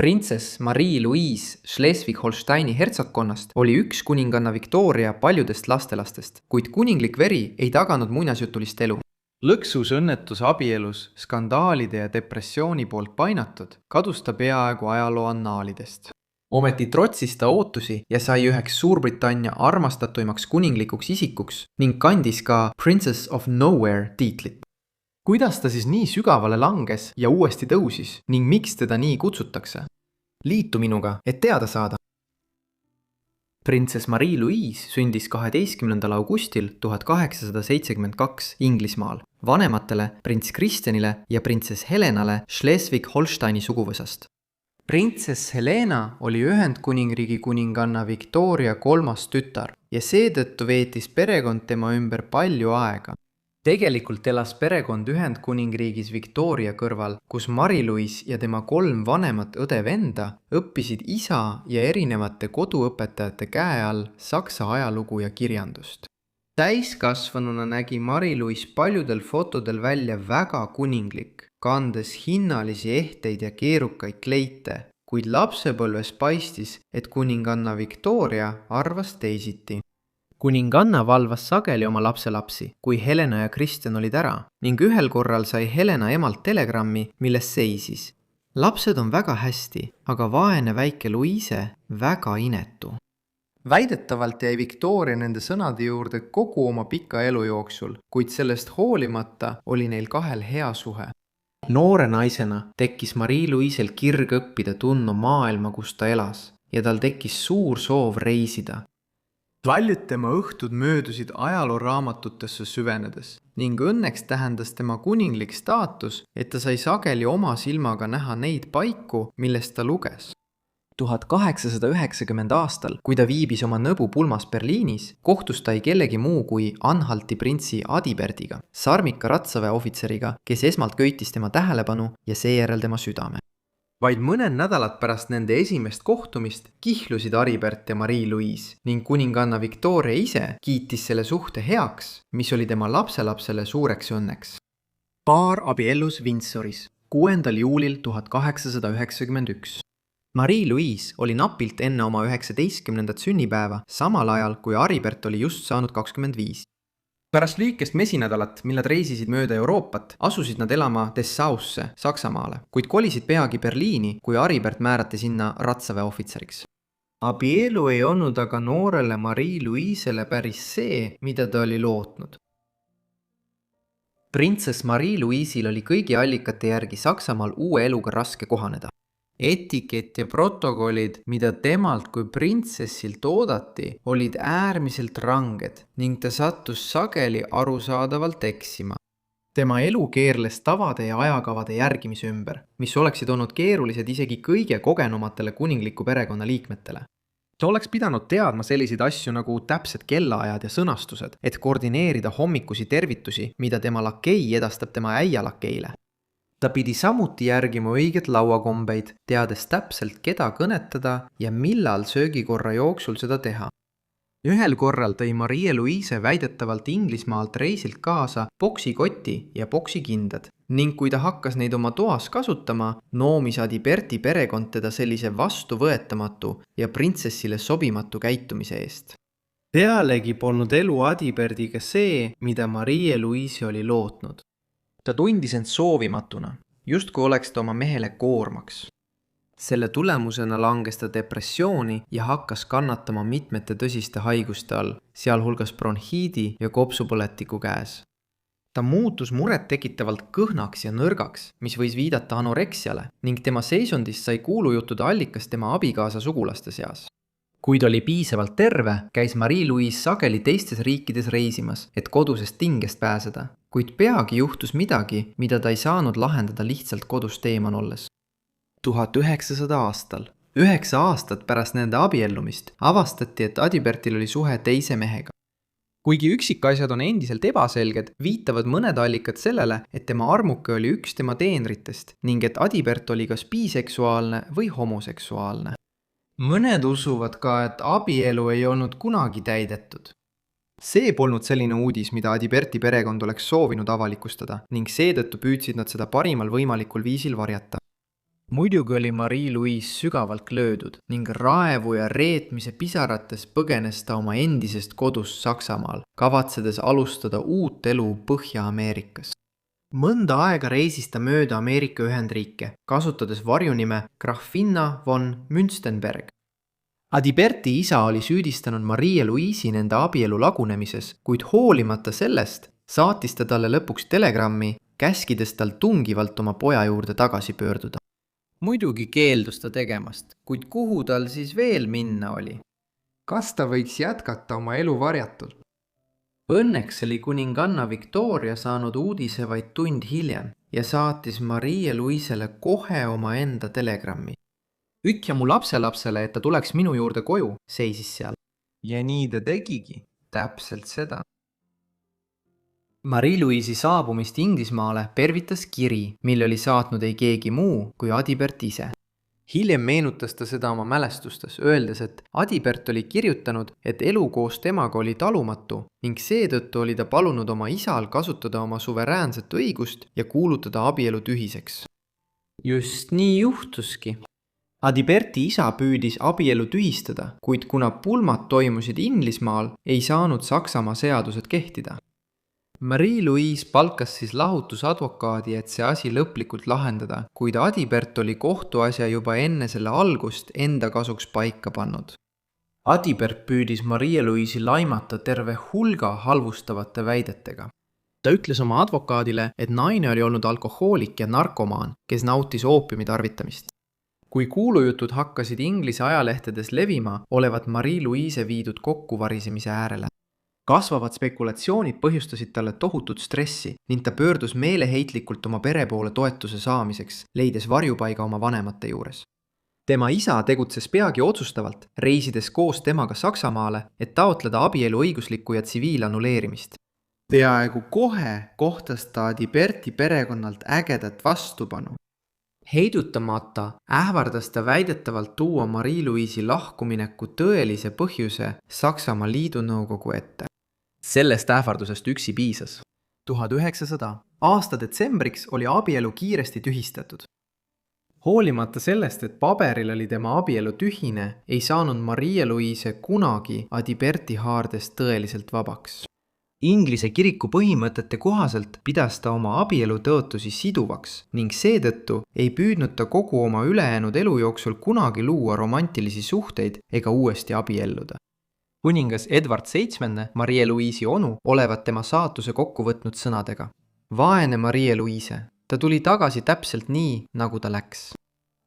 Printsess Marie-Louise Schleswig-Holsteini hertsogkonnast oli üks kuninganna Victoria paljudest lastelastest, kuid kuninglik veri ei taganud muinasjutulist elu. Lõksus õnnetus abielus, skandaalide ja depressiooni poolt painatud, kadus ta peaaegu ajaloo annaalidest. Ometi trotsis ta ootusi ja sai üheks Suurbritannia armastatuimaks kuninglikuks isikuks ning kandis ka Princess of Nowhere tiitlit. Kuidas ta siis nii sügavale langes ja uuesti tõusis ning miks teda nii kutsutakse? Liitu minuga, et teada saada. Printsess Marie-Louise sündis 12. augustil 1872 Inglismaal vanematele prints Kristjanile ja printsess Helenale Schleswig-Holsteini suguvõsast. Printsess Helena oli Ühendkuningriigi kuninganna Victoria 3. tütar ja seetõttu veetis perekond tema ümber palju aega. Tegelikult elas perekond Ühendkuningriigis Victoria kõrval, kus Marie-Louise ja tema 3 vanemat õde-venda õppisid isa ja erinevate koduõpetajate käe all saksa ajalugu ja kirjandust. Täiskasvanuna nägi Marie-Louise paljudel fotodel välja väga kuninglik, kandes hinnalisi ehteid ja keerukaid kleite, kuid lapsepõlves paistis, et kuninganna Victoria arvas teisiti. Kuninganna valvas sageli oma lapselapsi, kui Helena ja Kristjan olid ära, ning ühel korral sai Helena emalt telegrammi, milles seisis. Lapsed on väga hästi, aga vaene väike Louise väga inetu. Väidetavalt jäi Victoria nende sõnade juurde kogu oma pika elu jooksul, kuid sellest hoolimata oli neil 2 hea suhe. Noore naisena tekkis Marie-Louisel kirg õppida tundma maailma, kus ta elas, ja tal tekkis suur soov reisida. Paljud tema õhtud möödusid ajalooraamatutesse süvenedes ning õnneks tähendas tema kuninglik staatus, et ta sai sageli oma silmaga näha neid paiku, millest ta luges. 1890 aastal, kui ta viibis oma nõbu pulmas Berliinis, kohtus ta ei kellegi muu kui Anhalti printsi Adibertiga, sarmika ratsaväeohvitseriga, kes esmalt köitis tema tähelepanu ja seejärel tema südame. Vaid mõned nädalad pärast nende esimest kohtumist kihlusid Adibert ja Marie-Louise ning kuninganna Victoria ise kiitis selle suhte heaks, mis oli tema lapselapsele suureks õnneks. Paar abiellus Windsoris 6. juulil 1891. Marie-Louise oli napilt enne oma 19. sünnipäeva, samal ajal kui Adibert oli just saanud 25. Pärast lühikest mesinädalat, mil nad reisisid mööda Euroopat, asusid nad elama Dessausse, Saksamaale, kuid kolisid peagi Berliini, kui Adibert määrati sinna ratsaväeohvitseriks. Abielu ei olnud aga noorele Marie-Louisele päris see, mida ta oli lootnud. Printsess Marie-Louisil oli kõigi allikate järgi Saksamaal uue eluga raske kohaneda. Etikett ja protokollid, mida temalt kui printsessilt oodati, olid äärmiselt ranged ning ta sattus sageli arusaadavalt eksima. Tema elu keerles tavade ja ajakavade järgimise ümber, mis oleksid olnud keerulised isegi kõige kogenumatele kuningliku perekonna liikmetele. Ta oleks pidanud teadma selliseid asju nagu täpsed kellaajad ja sõnastused, et koordineerida hommikusi tervitusi, mida tema lakei edastab tema äia lakeile. Ta pidi samuti järgima õiget lauakombeid, teades täpselt, keda kõnetada ja millal söögikorra jooksul seda teha. Ühel korral tõi Marie-Louise väidetavalt Inglismaalt reisilt kaasa poksikoti ja poksikindad ning kui ta hakkas neid oma toas kasutama, noomis Adiberti perekond teda sellise vastuvõetamatu ja printsessile sobimatu käitumise eest. Pealegi polnud elu Adibertiga see, mida Marie-Louise oli lootnud. Ta tundis end soovimatuna, justkui oleks ta oma mehele koormaks. Selle tulemusena langes ta depressiooni ja hakkas kannatama mitmete tõsiste haiguste all, sealhulgas bronhiidi ja kopsupõletiku käes. Ta muutus muret tekitavalt kõhnaks ja nõrgaks, mis võis viidata anoreksiale ning tema seisundist sai kuulujuttude allikas tema abikaasa sugulaste seas. Kuid oli piisavalt terve, käis Marie-Louise sageli teistes riikides reisimas, et kodusest tingest pääseda, kuid peagi juhtus midagi, mida ta ei saanud lahendada lihtsalt kodust eeman olles. 1900 aastal, 9 aastat pärast nende abiellumist, avastati, et Adibertil oli suhe teise mehega. Kuigi üksikasjad on endiselt ebaselged, viitavad mõned allikad sellele, et tema armuke oli üks tema teenritest ning et Adibert oli kas biseksuaalne või homoseksuaalne. Mõned usuvad ka, et abielu ei olnud kunagi täidetud. See polnud selline uudis, mida Adiberti perekond oleks soovinud avalikustada ning seetõttu püüdsid nad seda parimal võimalikul viisil varjata. muidugi oli Marie-Louise sügavalt löödud ning raevu ja reetmise pisarates põgenes ta oma endisest kodust Saksamaal, kavatsedes alustada uut elu Põhja-Ameerikas. Mõnda aega reisis ta mööda Ameerika Ühendriike, kasutades varjunime Grafinna von Münstenberg. Adiberti isa oli süüdistanud Marie-Louise'i nende abielu lagunemises, kuid hoolimata sellest saatis ta talle lõpuks telegrammi, käskides tal tungivalt oma poja juurde tagasi pöörduda. Muidugi keeldus ta tegemast, kuid kuhu tal siis veel minna oli? Kas ta võiks jätkata oma elu varjatult? Õnneks oli kuninganna Victoria saanud uudise vaid tund hiljem ja saatis Marie-Louise'le kohe omaenda telegrammi. Ütja mu lapselapsele, et ta tuleks minu juurde koju, seisis seal. Ja nii ta tegigi, täpselt seda. Marie-Louise'i saabumist Inglismaale pervitas kiri, mille oli saatnud ei keegi muu kui Adibert ise. Hiljem meenutas ta seda oma mälestustes, öeldes, et Adibert oli kirjutanud, et elu koos temaga oli talumatu ning seetõttu oli ta palunud oma isal kasutada oma suveräänset õigust ja kuulutada abielu tühiseks. Just nii juhtuski. Adiberti isa püüdis abielu tühistada, kuid kuna pulmad toimusid Inglismaal, ei saanud Saksamaa seadused kehtida. Marie-Louise palkas siis lahutusadvokaadi, et see asi lõplikult lahendada, kuid Adibert oli kohtuasja juba enne selle algust enda kasuks paika pannud. Adibert püüdis Marie-Louise'i laimata terve hulga halvustavate väidetega. Ta ütles oma advokaadile, et naine oli olnud alkohoolik ja narkomaan, kes nautis oopiumi tarvitamist. Kui kuulujutud hakkasid Inglise ajalehtedes levima, olevat Marie-Louise viidud kokkuvarisemise äärele. Kasvavad spekulatsioonid põhjustasid talle tohutut stressi ning ta pöördus meeleheitlikult oma pere poole toetuse saamiseks, leides varjupaiga oma vanemate juures. Tema isa tegutses peagi otsustavalt, reisides koos temaga Saksamaale, et taotleda abielu õiguslikku ja tsiviilannuleerimist. Peaaegu kohe kohtas ta Adiberti perekonnalt ägedat vastupanu. Heidutamata ähvardas ta väidetavalt tuua Marie-Louise'i lahkumineku tõelise põhjuse Saksamaa Liidunõukogu ette. Sellest ähvardusest üksi piisas. 1900. aasta detsembriks oli abielu kiiresti tühistatud. Hoolimata sellest, et paberil oli tema abielu tühine, ei saanud Marie-Louise kunagi Adiberti haardest tõeliselt vabaks. Inglise kiriku põhimõtete kohaselt pidas ta oma abielu tõotusi siduvaks ning seetõttu ei püüdnud ta kogu oma ülejäänud elu jooksul kunagi luua romantilisi suhteid ega uuesti abielluda. Kuningas Edward VII, Marie-Louise'i onu, olevat tema saatuse kokku võtnud sõnadega. Vaene Marie-Louise, ta tuli tagasi täpselt nii, nagu ta läks.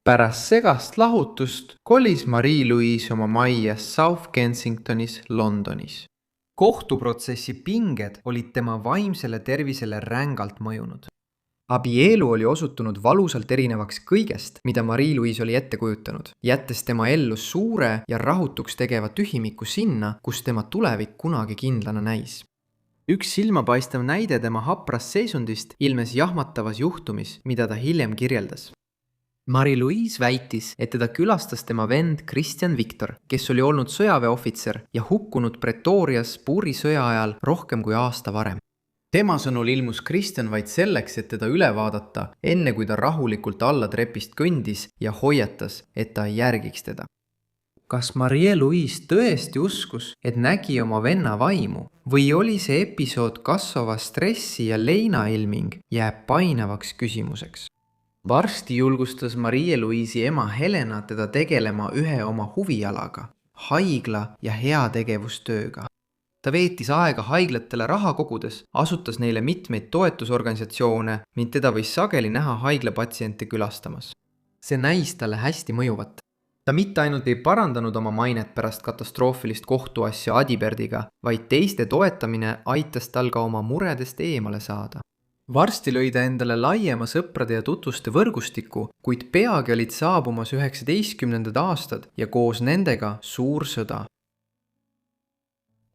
Pärast segast lahutust kolis Marie-Louise oma majja South Kensingtonis, Londonis. Kohtuprotsessi pinged olid tema vaimsele tervisele rängalt mõjunud. Abielu oli osutunud valusalt erinevaks kõigest, mida Marie-Louise oli ette kujutanud, jättes tema ellu suure ja rahutuks tegeva tühimiku sinna, kus tema tulevik kunagi kindlana näis. Üks silmapaistev näide tema haprast seisundist ilmes jahmatavas juhtumis, mida ta hiljem kirjeldas. Marie-Louise väitis, et teda külastas tema vend Christian Victor, kes oli olnud sõjaväeohvitser ja hukkunud Pretorias Buuri sõja ajal rohkem kui aasta varem. Tema sõnul ilmus Christian vaid selleks, et teda üle vaadata, enne kui ta rahulikult alla trepist kõndis ja hoiatas, et ta ei järgiks teda. Kas Marie-Louise tõesti uskus, et nägi oma venna vaimu või oli see episood kasvava stressi ja leinailming jääb painavaks küsimuseks? Varsti julgustas Marie-Louise'i ema Helena teda tegelema ühe oma huvialaga, haigla ja heategevustööga. Ta veetis aega haiglatele raha kogudes, asutas neile mitmeid toetusorganisatsioone ning teda võis sageli näha haiglapatsiente külastamas. See näis talle hästi mõjuvat. Ta mitte ainult ei parandanud oma mainet pärast katastroofilist kohtuasja Adibertiga, vaid teiste toetamine aitas tal ka oma muredest eemale saada. Varsti lõi ta endale laiema sõprade ja tutvuste võrgustiku, kuid peagi olid saabumas 19. aastad ja koos nendega suur sõda.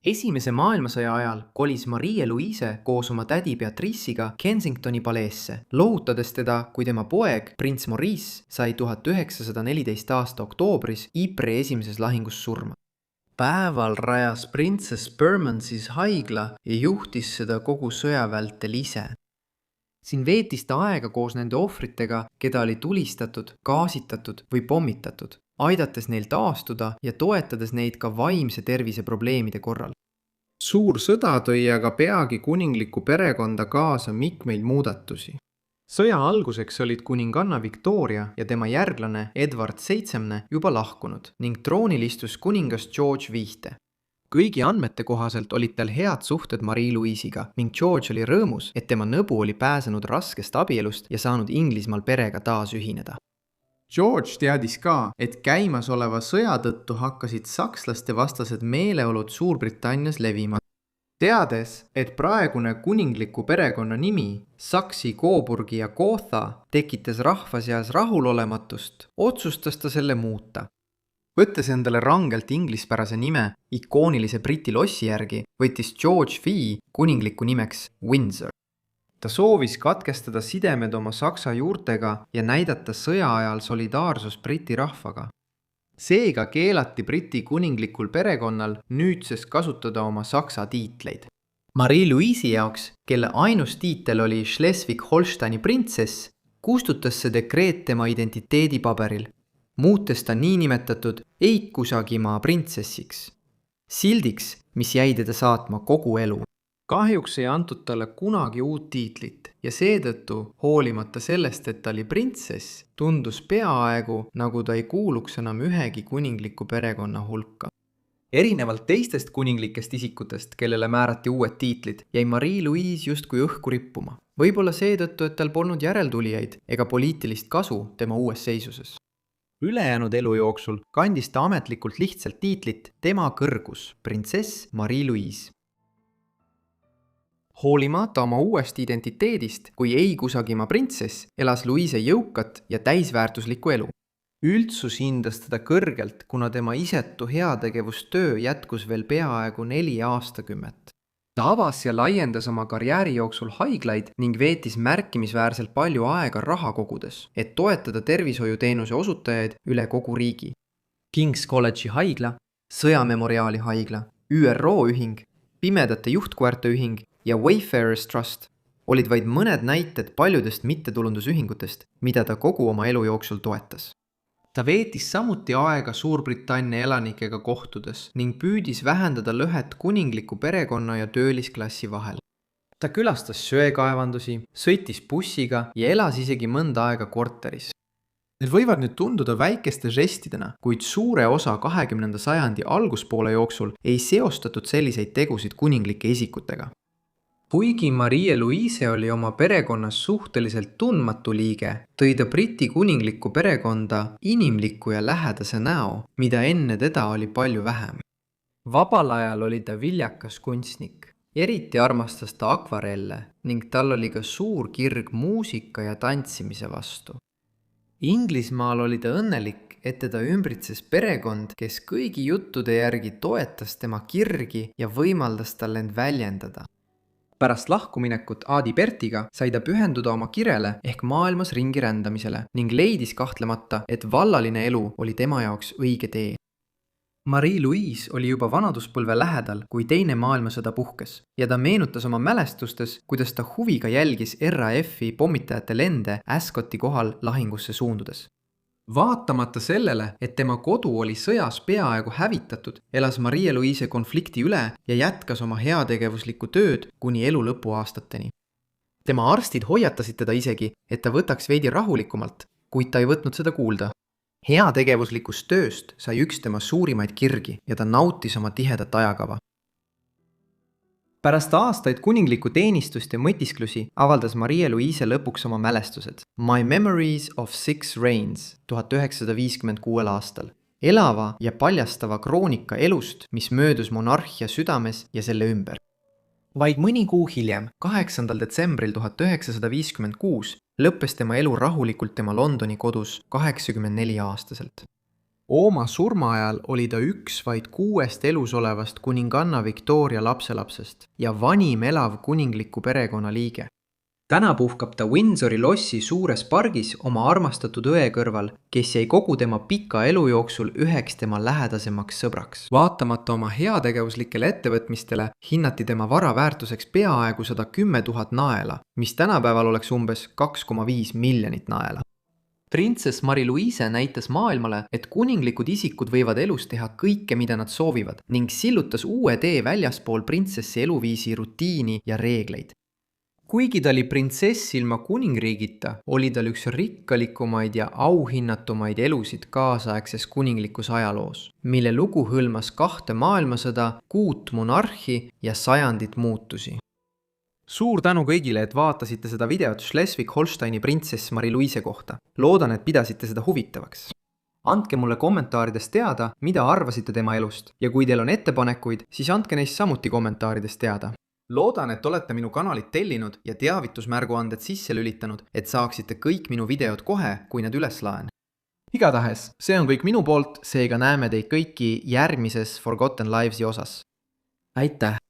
Esimese maailmasõja ajal kolis Marie-Louise koos oma tädi Beatrice'iga Kensingtoni paleesse, lohutades teda, kui tema poeg, prints Maurice, sai 1914. aasta oktoobris Ypres esimeses lahingus surma. Päeval rajas printsess Bermondsey's haigla ja juhtis seda kogu sõja vältel ise. siin veetis ta aega koos nende ohvritega, keda oli tulistatud, gaasitatud või pommitatud, aidates neil taastuda ja toetades neid ka vaimse tervise probleemide korral. Suur sõda tõi aga peagi kuningliku perekonda kaasa mitmeid muudatusi. Sõja alguseks olid kuninganna Victoria ja tema järglane Edward VII juba lahkunud ning troonil istus kuningas George V. Kõigi andmete kohaselt olid tal head suhted Marie-Louise'iga ning George oli rõõmus, et tema nõbu oli pääsenud raskest abielust ja saanud Inglismaal perega taas ühineda. George teadis ka, et käimasoleva sõja tõttu hakkasid sakslaste vastased meeleolud Suurbritannias levima. Teades, et praegune kuningliku perekonna nimi, Saksi, Coburgi ja Gotha, tekitas rahva seas rahulolematust, otsustas ta selle muuta. Võttes endale rangelt inglispärase nime ikoonilise Briti lossi järgi, võttis George V kuningliku nimeks Windsor. Ta soovis katkestada sidemed oma saksa juurtega ja näidata sõja ajal solidaarsust Briti rahvaga. Seega keelati Briti kuninglikul perekonnal nüüdsest kasutada oma saksa tiitleid. Marie-Louise'i jaoks, kelle ainus tiitel oli Schleswig-Holsteini printsess, kustutas see dekreet tema identiteedipaberil, muutes ta niinimetatud Eikusagimaa printsessiks, sildiks, mis jäi teda saatma kogu elu. Kahjuks ei antud talle kunagi uut tiitlit ja seetõttu, hoolimata sellest, et ta oli printsess, tundus peaaegu, nagu ta ei kuuluks enam ühegi kuningliku perekonna hulka. Erinevalt teistest kuninglikest isikutest, kellele määrati uued tiitlid, jäi Marie-Louise justkui õhku rippuma. Võib-olla seetõttu, et tal polnud järeltulijaid ega poliitilist kasu tema uues seisuses. Ülejäänud elu jooksul kandis ta ametlikult lihtsalt tiitlit tema kõrgus, printsess Marie-Louise. Hoolimata oma uuest identiteedist kui Eikusagimaa printsess elas Louise jõukat ja täisväärtuslikku elu. Üldsus hindas teda kõrgelt, kuna tema isetu heategevustöö jätkus veel peaaegu 4 aastakümmet. Ta avas ja laiendas oma karjääri jooksul haiglaid ning veetis märkimisväärselt palju aega raha kogudes, et toetada tervishoiuteenuse osutajaid üle kogu riigi. King's College'i haigla, Sõjamemoriaali haigla, ÜRO ühing, Pimedate juhtkoerte ühing ja Wayfarers Trust olid vaid mõned näited paljudest mittetulundusühingutest, mida ta kogu oma elu jooksul toetas. Ta veetis samuti aega Suurbritannia elanikega kohtudes ning püüdis vähendada lõhet kuningliku perekonna ja töölisklassi vahel. Ta külastas söekaevandusi, sõitis bussiga ja elas isegi mõnda aega korteris. Need võivad nüüd tunduda väikeste žestidena, kuid suure osa 20. sajandi alguspoole jooksul ei seostatud selliseid tegusid kuninglike isikutega. Kuigi Marie-Louise oli oma perekonnas suhteliselt tundmatu liige, tõi ta Briti kuninglikku perekonda inimliku ja lähedase näo, mida enne teda oli palju vähem. Vabal ajal oli ta viljakas kunstnik. Eriti armastas ta akvarelle ning tal oli ka suur kirg muusika ja tantsimise vastu. Inglismaal oli ta õnnelik, et teda ümbritses perekond, kes kõigi juttude järgi toetas tema kirgi ja võimaldas tal end väljendada. Pärast lahkuminekut Adi Pertiga sai ta pühenduda oma kirele ehk maailmas ringi rändamisele ning leidis kahtlemata, et vallaline elu oli tema jaoks õige tee. Marie-Louise oli juba vanaduspõlve lähedal, kui Teine maailmasõda puhkes ja ta meenutas oma mälestustes, kuidas ta huviga jälgis RAF-i pommitajate lende Ascoti kohal lahingusse suundudes. Vaatamata sellele, et tema kodu oli sõjas peaaegu hävitatud, elas Marie-Louise konflikti üle ja jätkas oma heategevuslikku tööd kuni elu lõpuaastateni. Tema arstid hoiatasid teda isegi, et ta võtaks veidi rahulikumalt, kuid ta ei võtnud seda kuulda. Heategevuslikust tööst sai üks tema suurimaid kirgi ja ta nautis oma tihedat ajakava. Pärast aastaid kuninglikku teenistust ja mõtisklusi avaldas Marie-Louise lõpuks oma mälestused My Memories of Six Reigns 1956 aastal. Elava ja paljastava kroonika elust, mis möödus monarhia südames ja selle ümber. Vaid mõni kuu hiljem, 8. detsembril 1956, lõppes tema elu rahulikult tema Londoni kodus 84-aastaselt. Oma surma ajal oli ta üks vaid 6 elus olevast kuninganna Victoria lapselapsest ja vanim elav kuningliku perekonna liige. täna puhkab ta Windsori lossi suures pargis oma armastatud õe kõrval, kes jäi kogu tema pika elu jooksul üheks tema lähedasemaks sõbraks. Vaatamata oma heategevuslikele ettevõtmistele hinnati tema vara väärtuseks peaaegu 110 000 naela, mis tänapäeval oleks umbes 2,5 miljonit naela. Printsess Marie-Louise näitas maailmale, et kuninglikud isikud võivad elus teha kõike, mida nad soovivad, ning sillutas uue tee väljaspool printsessi eluviisi rutiini ja reegleid. Kuigi ta oli printsess ilma kuningriigita, oli tal üks rikkalikumaid ja auhinnatumaid elusid kaasaegses kuninglikus ajaloos, mille lugu hõlmas 2 maailmasõda, 6 monarhi ja sajandit muutusi. Suur tänu kõigile, et vaatasite seda videot Schleswig-Holsteini printsess Marie-Louise kohta. Loodan, et pidasite seda huvitavaks. Andke mulle kommentaarides teada, mida arvasite tema elust, ja kui teil on ettepanekuid, siis andke neist samuti kommentaarides teada. Loodan, et olete minu kanalit tellinud ja teavitusmärguanded sisse lülitanud, et saaksite kõik minu videod kohe, kui nad üles laen. Igatahes, see on kõik minu poolt, seega näeme teid kõiki järgmises Forgotten Lives'i osas. Aitäh!